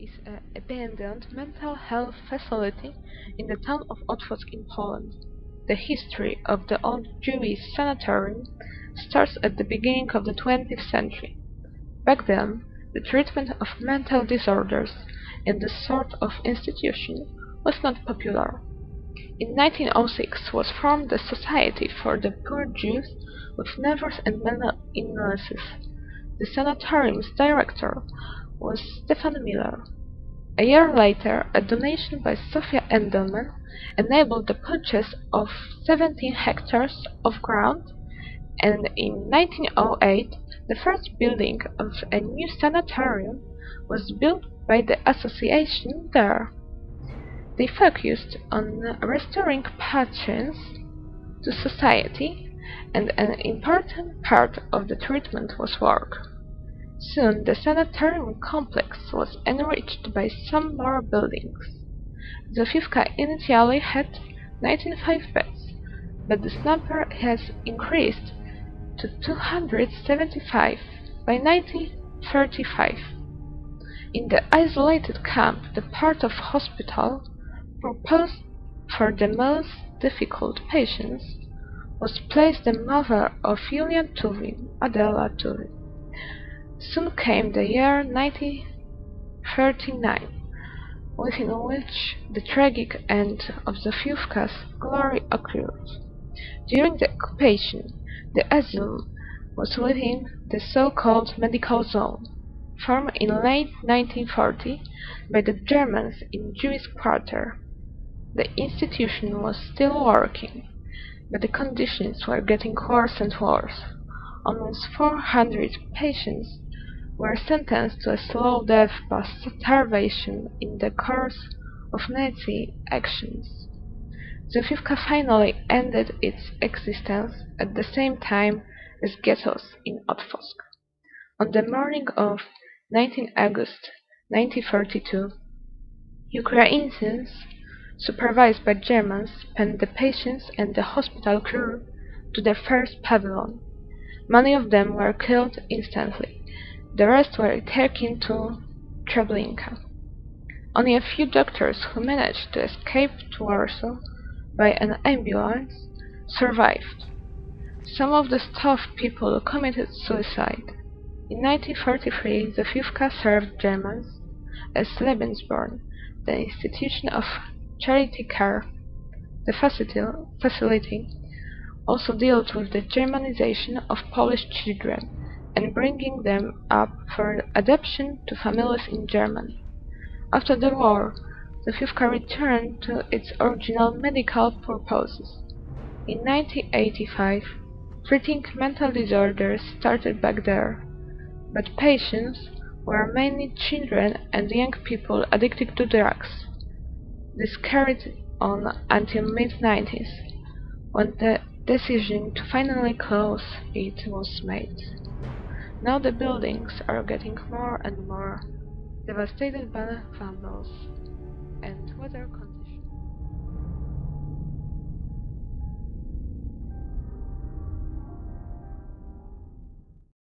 is an abandoned mental health facility in the town of Otwock in Poland. The history of the old Jewish sanatorium starts at the beginning of the 20th century. Back then, the treatment of mental disorders in this sort of institution was not popular. In 1906 was formed the Society for the Poor Jews with Nervous and Mental Illnesses. The sanatorium's director was Stefan Miller. A year later, a donation by Sophia Endelman enabled the purchase of 17 hectares of ground, and in 1908 the first building of a new sanatorium was built by the association there. They focused on restoring patrons to society, and an important part of the treatment was work. Soon the sanatorium complex was enriched by some more buildings. Zofiówka initially had 95 beds, but this number has increased to 275 by 1935. In the isolated camp, the part of hospital proposed for the most difficult patients was placed the mother of Julian Tuwim, Adela Tuwim. Soon came the year 1939, within which the tragic end of Zofiówka's glory occurred. During the occupation, the asylum was within the so-called medical zone, formed in late 1940 by the Germans in Jewish quarter. The institution was still working, but the conditions were getting worse and worse. Almost 400 patients were sentenced to a slow death by starvation in the course of Nazi actions. Zofiówka finally ended its existence at the same time as ghettos in Otwock. On the morning of 19 August 1942, Ukrainians, supervised by Germans, sent the patients and the hospital crew to the first pavilion. Many of them were killed instantly. The rest were taken to Treblinka. Only a few doctors who managed to escape to Warsaw by an ambulance survived. Some of the staff people committed suicide. In 1943, Zofiówka served Germans as Lebensborn, the institution of charity care. The facility also dealt with the Germanization of Polish children and bringing them up for adoption to families in Germany. After the war, Zofiówka returned to its original medical purposes. In 1985, treating mental disorders started back there, but patients were mainly children and young people addicted to drugs. This carried on until mid-90s, when the decision to finally close it was made. Now the buildings are getting more and more devastated by vandals and weather conditions.